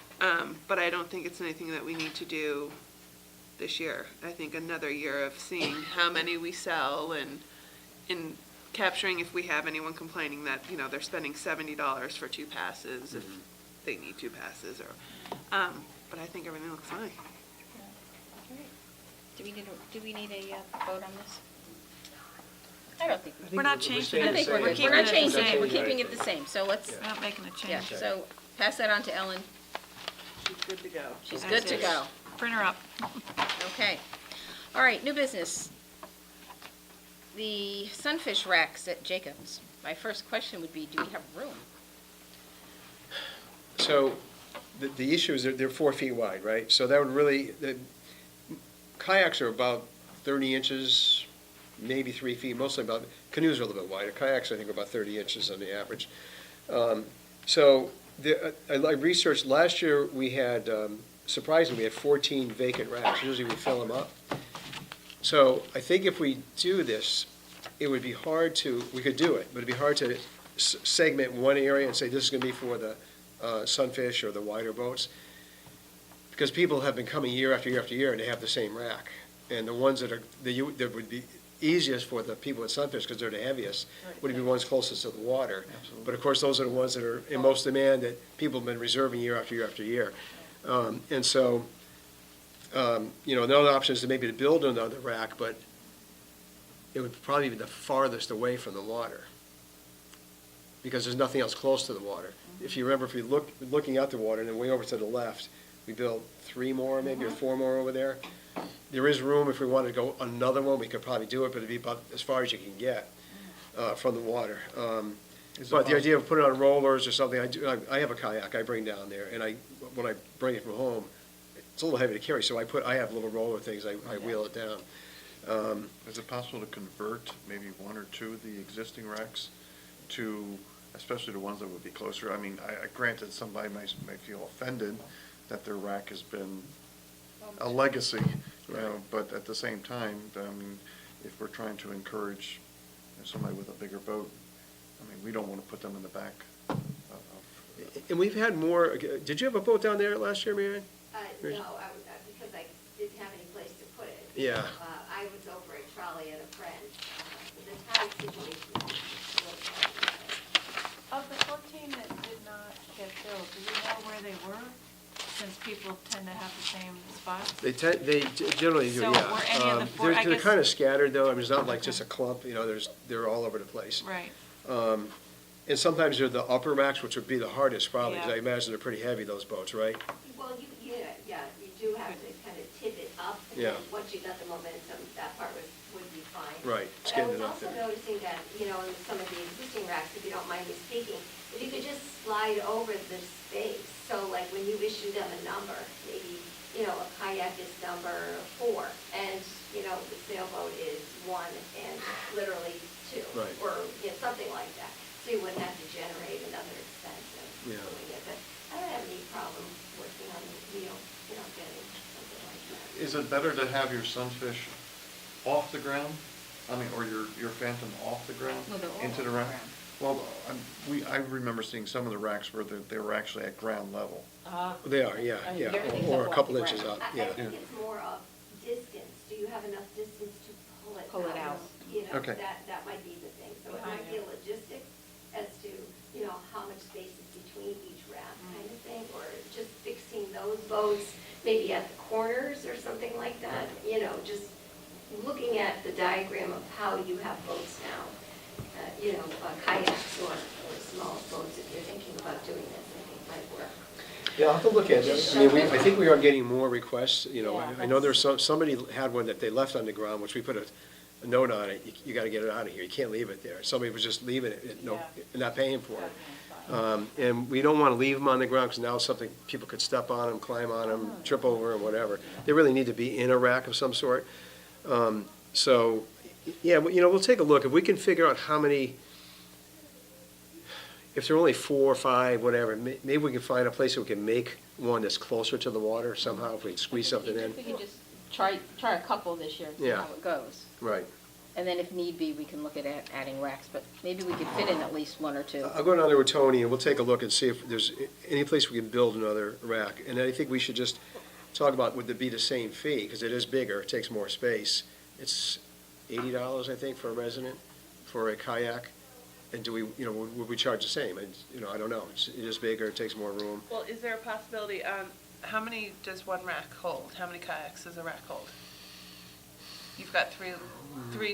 S10: but I don't think it's anything that we need to do this year. I think another year of seeing how many we sell and capturing if we have anyone complaining that, they're spending $70 for 2 passes if they need 2 passes or, but I think everything looks fine.
S1: Do we need a vote on this? I don't think we
S8: We're not
S2: we're
S8: changing
S2: staying
S1: I
S8: it.
S1: think
S2: the
S1: we're
S2: same.
S8: We're keeping
S1: not
S8: it the
S1: changing it,
S8: same.
S1: we're keeping it the same, so let's,
S8: We're not making a
S1: yeah,
S8: change.
S1: so pass that on to Ellen.
S10: She's good to go.
S1: She's
S8: As
S1: good to
S8: is.
S1: go.
S8: Print her up.
S1: Okay. All right, new business. The sunfish racks at Jacobs. My first question would be, do we have room?
S2: So the issue is they're 4 feet wide, right? So that would really, the kayaks are about 30 inches, maybe 3 feet, mostly about, canoes are a little bit wider. Kayaks, I think, are about 30 inches on the average. So I researched, last year we had, surprisingly, we had 14 vacant racks. Usually we fill them up. So I think if we do this, it would be hard to, we could do it, but it'd be hard to segment one area and say this is going to be for the sunfish or the wider boats. Because people have been coming year after year after year and they have the same rack. And the ones that would be easiest for the people at sunfish, because they're the heaviest, would be ones closest to the water. But of course, those are the ones that are in most demand that people have been reserving year after year after year. And so, another option is maybe to build another rack, but it would probably be the farthest away from the water, because there's nothing else close to the water. If you remember, if you looking at the water, and then way over to the left, we built 3 more, maybe, or 4 more over there. There is room, if we wanted to go another one, we could probably do it, but it'd be about as far as you can get from the water. But the idea of putting on rollers or something, I have a kayak I bring down there, and when I bring it from home, it's a little heavy to carry, so I have little roller things, I wheel it down.
S7: Is it possible to convert maybe 1 or 2 of the existing racks to, especially the ones that would be closer? I mean, I granted somebody may feel offended that their rack has been a legacy, but at the same time, if we're trying to encourage somebody with a bigger boat, we don't want to put them in the back of.
S2: And we've had more, did you have a boat down there last year, Mary Ann?
S11: No, because I didn't have any place to put it.
S2: Yeah.
S11: I was over at Trolley at a friend. The tide situation is really bad.
S8: Of the 14 that did not get filled, do you know where they were? Since people tend to have the same spots?
S2: They generally do,
S8: So
S2: yeah.
S8: were any of the four- I
S2: They're
S8: guess-
S2: kind of scattered, though, it's not like just a clump, they're all over the place.
S8: Right.
S2: And sometimes they're the upper racks, which would be the hardest, probably, because
S8: Yeah.
S2: I imagine they're pretty heavy, those boats, right?
S11: Well, you do have to kind of tip it up. And
S2: Yeah.
S11: then once you got the momentum, that part would be fine.
S2: Right, it's
S11: But I
S2: getting
S11: was
S2: it up
S11: also
S2: there.
S11: noticing that, in some of the existing racks, if you don't mind me speaking, if you could just slide over the space, so like when you issue them a number, maybe, a kayak is number 4, and, the sailboat is 1 and literally 2.
S2: Right.
S11: Or, something like that, so you wouldn't have to generate another expense of
S2: Yeah.
S11: doing it. But I don't have any problem working on the wheel, getting something like that.
S7: Is it better to have your sunfish off the ground? Or your phantom off the ground?
S1: No, they're all
S7: into the
S1: off the
S7: rack?
S1: ground.
S7: Well, I remember seeing some of the racks where they were actually at ground level.
S2: They are, yeah,
S1: I mean,
S2: yeah,
S1: everything's
S2: or
S1: up
S2: a
S1: off
S2: couple
S1: the
S2: inches
S1: ground.
S2: up,
S11: I
S2: yeah.
S11: think it's more of distance. Do you have enough distance to pull it out?
S1: Pull it out.
S7: Okay.
S11: That might be the thing. So it might be a logistics as to, how much space is between each rack kind of thing. something, or just fixing those boats, maybe at the corners or something like that, just looking at the diagram of how you have boats now, kayaks or small boats, if you're thinking about doing this, I think might work.
S2: Yeah, I'll have to look at it. I mean, I think we are getting more requests,
S1: Yeah,
S2: I know there's somebody had one that they left on the ground, which we put a note on it, you gotta get it out of here, you can't leave it there. Somebody was just leaving it, not paying for it. And we don't wanna leave them on the ground, because now something, people could step on them, climb on them, trip over them, whatever. They really need to be in a rack of some sort. So, yeah, we'll take a look. If we can figure out how many, if there are only 4 or 5, whatever, maybe we can find a place that we can make one that's closer to the water somehow, if we can squeeze something in.
S1: We can just try a couple this year and see
S2: Yeah.
S1: how it goes.
S2: Right.
S1: And then if need be, we can look at adding racks, but maybe we could fit in at least 1 or 2.
S2: I'll go down there with Tony, and we'll take a look and see if there's any place we can build another rack. And I think we should just talk about, would it be the same fee, because it is bigger, it takes more space. It's $80, I think, for a resident, for a kayak. And do we, would we charge the same? And, I don't know. It is bigger, it takes more room.
S10: Well, is there a possibility, how many does one rack hold? How many kayaks does a rack hold? You've got three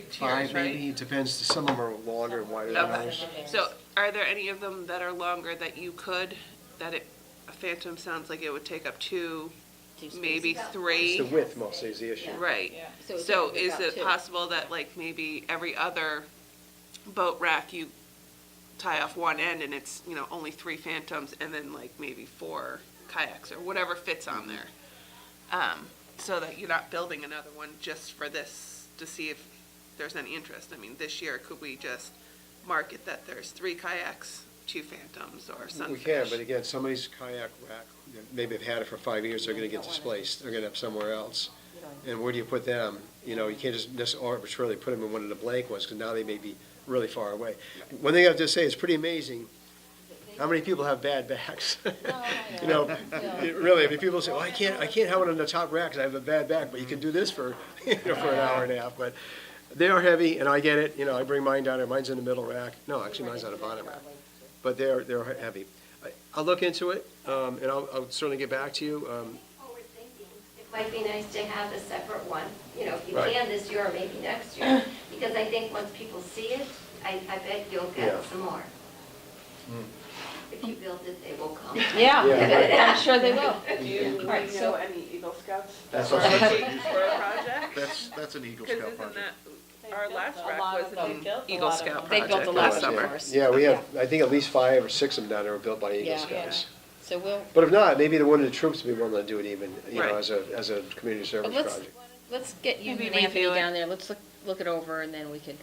S10: tiers, right?
S2: 5 maybe, it depends. Some of them are longer and wider than
S10: Okay,
S2: others.
S10: so are there any of them that are longer that you could, a Phantom sounds like it would take up 2, maybe
S2: It's
S10: 3?
S2: the width mostly is the issue.
S10: Right.
S1: So it's
S10: So
S1: about
S10: is it
S1: 2.
S10: possible that like maybe every other boat rack you tie off one end and it's, only 3 Phantoms and then like maybe 4 kayaks or whatever fits on there? So that you're not building another one just for this to see if there's any interest. I mean, this year, could we just market that there's 3 kayaks, 2 Phantoms or Sunfish?
S2: We can, but again, somebody's kayak rack, maybe they've had it for 5 years, they're gonna get displaced, they're gonna have somewhere else. And where do you put them? You can't just arbitrarily put them in one of the blank ones, because now they may be really far away. One thing I have to say, it's pretty amazing how many people have bad backs. Really, people say, well, I can't have it on the top rack because I have a bad back, but you can do this for, for an hour and a half. But they are heavy, and I get it, I bring mine down there, mine's in the middle rack. No, actually, mine's on the bottom rack. But they're heavy. I'll look into it, and I'll certainly get back to you.
S11: Forward thinking, it might be nice to have a separate one, if you
S2: Right.
S11: can this year or maybe next year. Because I think once people see it, I bet you'll get
S2: Yeah.
S11: some more. If you build it, they will come.
S1: Yeah, I'm sure they will.
S10: Do you
S1: All right, so-
S10: know any Eagle Scouts?
S7: That's
S10: for
S7: also-
S10: for a project?
S7: That's an Eagle
S10: Because
S7: Scout
S10: isn't
S7: project.
S10: that, our last
S8: a
S10: rack
S8: lot
S10: was
S8: of them.
S10: an
S8: Built a
S10: Eagle
S8: lot of
S10: Scout
S8: them.
S1: They
S10: project
S1: built a lot
S10: last
S1: of them
S10: summer.
S1: for us.
S2: Yeah, we have, I think at least 5 or 6 of them down there were built by Eagle
S1: Yeah.
S2: Scouts.
S1: So we'll,
S2: But if not, maybe one of the troops would be willing to do it even,
S10: Right.
S2: as a community
S1: but
S2: service
S1: let's,
S2: project.
S1: let's get you
S10: Maybe
S1: and Anthony
S10: review it.
S1: down there, let's look it over, and then we could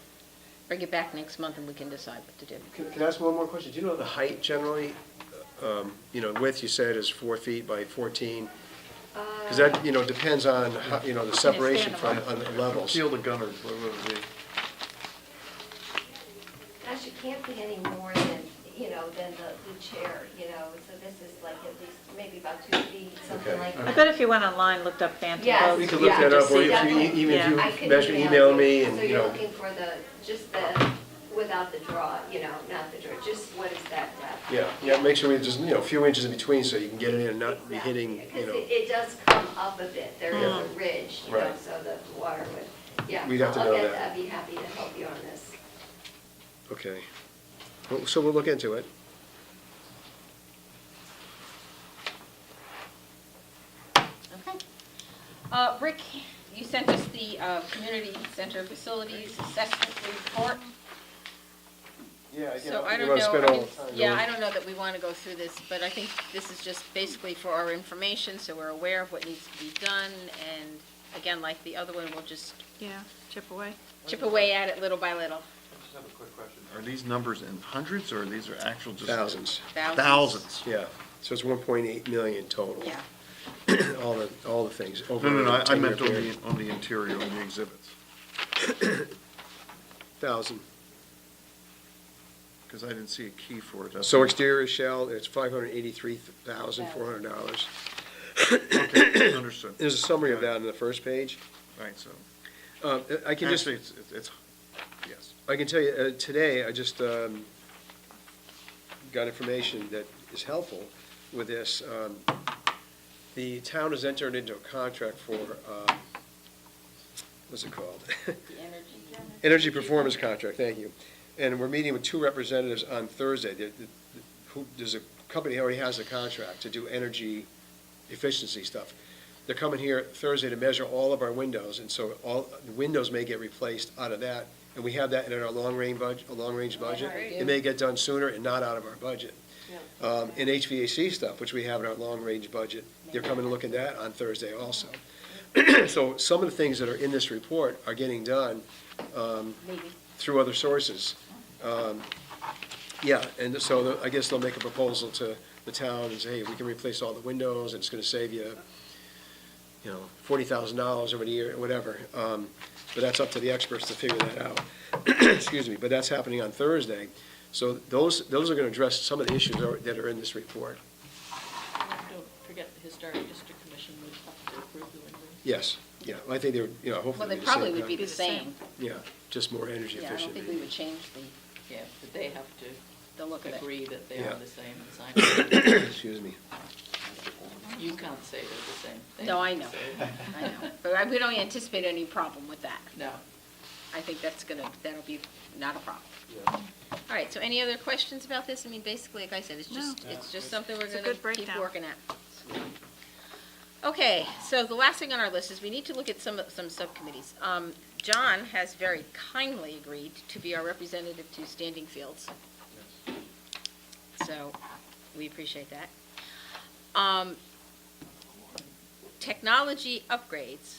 S1: bring it back next month and we can decide what to do.
S2: Can I ask one more question? Do you know the height generally? Width you said is 4 feet by 14. Because that, depends on, how, the separation from, on the levels.
S7: Field of gunners, what would it be?
S11: Gosh, it can't be any more than, than the chair, so this is like at least maybe about 2 feet, something
S2: Okay.
S11: like
S8: I
S11: that.
S8: bet if you went online, looked up Phantom
S11: Yes.
S8: boats.
S2: We could
S8: you
S2: look that
S8: just
S2: up, or
S8: see
S2: if you,
S8: them.
S2: even
S8: Yeah.
S11: I
S2: if
S11: could
S2: you measure, email me, and,
S11: So you're looking for just the, without the draw, not the draw, just what is that depth?
S2: yeah, make sure we just, a few inches in between so you can get it in and not be
S11: Exactly.
S2: hitting,
S11: Because it does come up a bit, there is a ridge,
S2: Right.
S11: so the water would, yeah.
S2: We'd have to
S11: I'll
S2: know
S11: get
S2: that.
S11: I'd be happy to help you on this.
S2: Okay. Well, so we'll look into it.
S1: Okay. Rick, you sent us the community center facilities assessment report.
S2: Yeah,
S1: So I don't
S2: wanna
S1: know,
S2: spend
S1: I
S2: all
S1: mean,
S2: the time
S1: yeah,
S2: going-
S1: I don't know that we want to go through this, but I think this is just basically for our information, so we're aware of what needs to be done, and again, like the other one, we'll just
S8: Yeah, chip away.
S1: chip away at it little by little.
S7: I just have a quick question. Are these numbers in hundreds, or these are actual just?
S2: Thousands.
S7: Thousands?
S2: Yeah, so it's 1.8 million total.
S1: Yeah.
S2: all the things.
S7: No,
S2: over
S7: no, no,
S2: a
S7: I
S2: 10-year
S7: meant
S2: period.
S7: on the interior, on the exhibits.
S2: 1,000.
S7: Because I didn't see a key for it. That's-
S2: So exterior shell, it's $583,400.
S7: Okay, understood.
S2: There's a summary of that on the first page.
S7: Right, so,
S2: I can just,
S7: actually, it's, yes.
S2: I can tell you, today, I just got information that is helpful. with this. The town has entered into a contract for, what's it called? Energy performance contract, thank you. And we're meeting with 2 representatives on Thursday. There's a company that already has a contract to do energy efficiency stuff. They're coming here Thursday to measure all of our windows, and so all, the windows may get replaced out of that, and we have that in our long-range budget. It may get done sooner and not out of our budget. And HVAC stuff, which we have in our long-range budget, they're coming to look at that on Thursday also. So some of the things that are in this report are getting done through other sources. Yeah, and so I guess they'll make a proposal to the town and say, hey, we can replace all the windows, and it's gonna save you, $40,000 over the year, or whatever. But that's up to the experts to figure that out. Excuse me, but that's happening on Thursday. So those are gonna address some of the issues that are in this report.
S12: Don't forget the Historic District Commission would have to approve the windows.
S2: Yes, yeah, I think they're, hopefully.
S1: Well, they
S2: the
S1: probably
S2: same
S1: would be
S2: kind.
S1: the same.
S2: Yeah, just more energy
S1: Yeah, I don't
S2: efficient.
S1: think we would change
S12: Yeah, but they have
S1: the look of
S12: to
S1: it.
S12: agree that they
S2: Yeah.
S12: are the same and sign it.
S2: Excuse me.
S12: You can't say they're the same. They
S1: No, I
S12: have
S1: know,
S12: to say it.
S1: I know. But we don't anticipate any problem with that.
S12: No.
S1: I think that'll be not a problem. All right, so any other questions about this? I mean, basically, like I said, it's just something we're
S8: It's a
S1: gonna
S8: good
S1: keep
S8: breakdown.
S1: working at. Okay, so the last thing on our list is we need to look at some subcommittees. John has very kindly agreed to be our representative to Standing Fields. So, we appreciate that. Technology upgrades.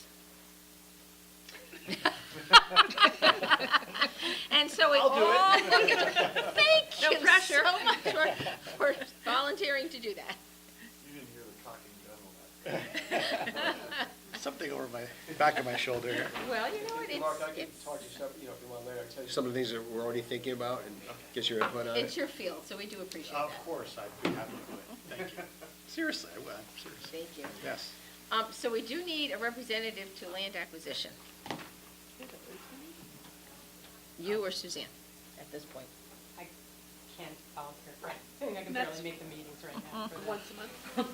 S1: And so we all, thank
S8: No
S1: you
S8: pressure.
S1: so much for volunteering to do that.
S7: You didn't hear the cocking gun on that.
S5: Something over my, back of my shoulder here.
S1: Well, you know what,
S2: Mark, I can
S1: it's,
S2: talk to you, if you want later, I can tell you some of the things that we're already thinking about and get your input on
S1: it's
S2: it.
S1: your field, so we do appreciate that.
S5: Of course, I'd be happy to do it. Thank you. Seriously, I will, seriously.
S1: Thank you.
S5: Yes.
S1: So we do need a representative to land acquisition. You or Suzanne, at this point.
S13: I can't volunteer for anything. I can barely make the meetings right now. for that.
S10: Once a month?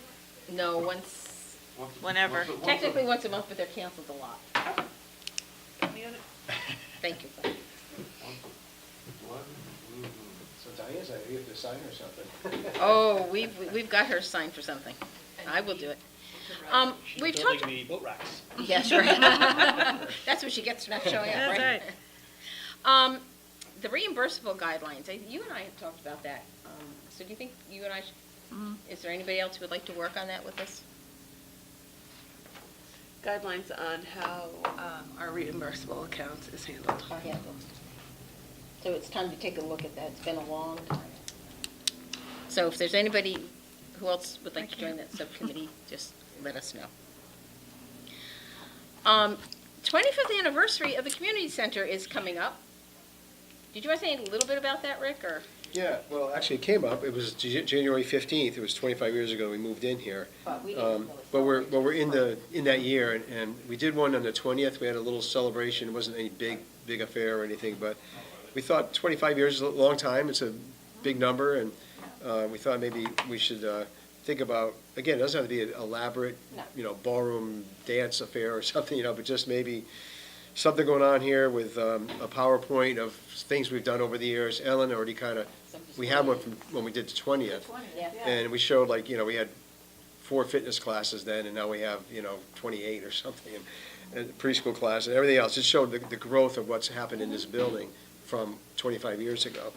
S1: No, once,
S8: Whenever.
S1: technically once a month, but they're canceled a lot. Thank you.
S2: So Diane's, you have to sign or something.
S1: Oh, we've got her signed for something. I will do it. We've talked.
S5: me boat racks.
S1: Yes, right. That's what she gets for not showing up,
S8: That's
S1: right?
S8: right.
S1: The reimbursable guidelines, you and I have talked about that. So do you think you and I, is there anybody else who would like to work on that with us?
S10: Guidelines on how our reimbursable accounts is handled.
S1: Our handles. So it's time to take a look at that. It's been a long time. So if there's anybody who else would like to join that subcommittee, just let us know. 25th anniversary of the community center is coming up. Did you want to say a little bit about that, Rick, or?
S2: Yeah, well, actually, it came up, it was January 15th, it was 25 years ago we moved in here.
S1: But we didn't really
S2: But we're in that year, and we did one on the 20th, we had a little celebration, it wasn't any big affair or anything, but we thought 25 years is a long time, it's a big number, and we thought maybe we should think about, again, it doesn't have to be an elaborate, ballroom dance affair or something, but just maybe something going on here with a PowerPoint of things we've done over the years. Ellen already we had one from when we did the 20th.
S1: Yeah.
S2: And we showed we had 4 fitness classes then, and now we have, 28 or something, and preschool class and everything else. It showed the growth of what's happened in this building from 25 years ago.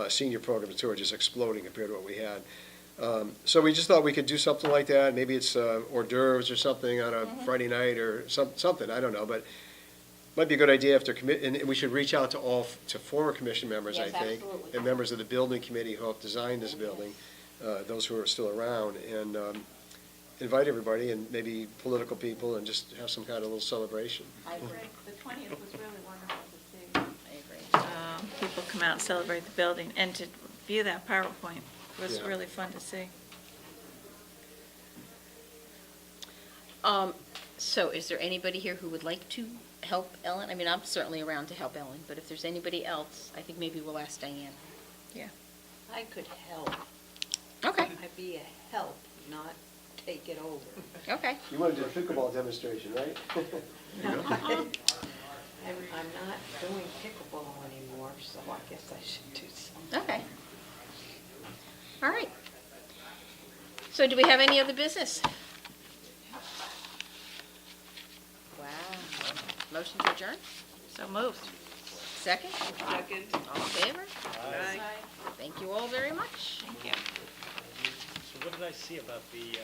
S2: Senior programs too are just exploding compared to what we had. So we just thought we could do something like that. Maybe it's hors d'oeuvres or something on a Friday night or something, I don't know, but might be a good idea after and we should reach out to former commission members, I
S1: Yes,
S2: think,
S1: absolutely.
S2: and members of the building committee who helped design this building, those who are still around, and invite everybody and maybe political people and just have some kind of little celebration.
S1: I agree.
S13: The 20th was really wonderful to see.
S1: I agree.
S8: People come out and celebrate the building, and to view that PowerPoint was
S2: Yeah.
S8: really fun to see.
S1: So is there anybody here who would like to help Ellen? I mean, I'm certainly around to help Ellen, but if there's anybody else, I think maybe we'll ask Diane.
S3: I could help.
S1: Okay.
S3: I'd be a help, not take it over.
S1: Okay.
S2: You want to do a pickleball demonstration, right?
S3: I'm not doing pickleball anymore, so I guess I should do something.
S1: Okay. All right. So do we have any other business? Wow. Motion to adjourn?
S8: So moved.
S1: Second?
S10: Second.
S1: All in favor?
S10: Aye.
S1: Thank you all very much.
S8: Thank you.
S5: So what did I see about the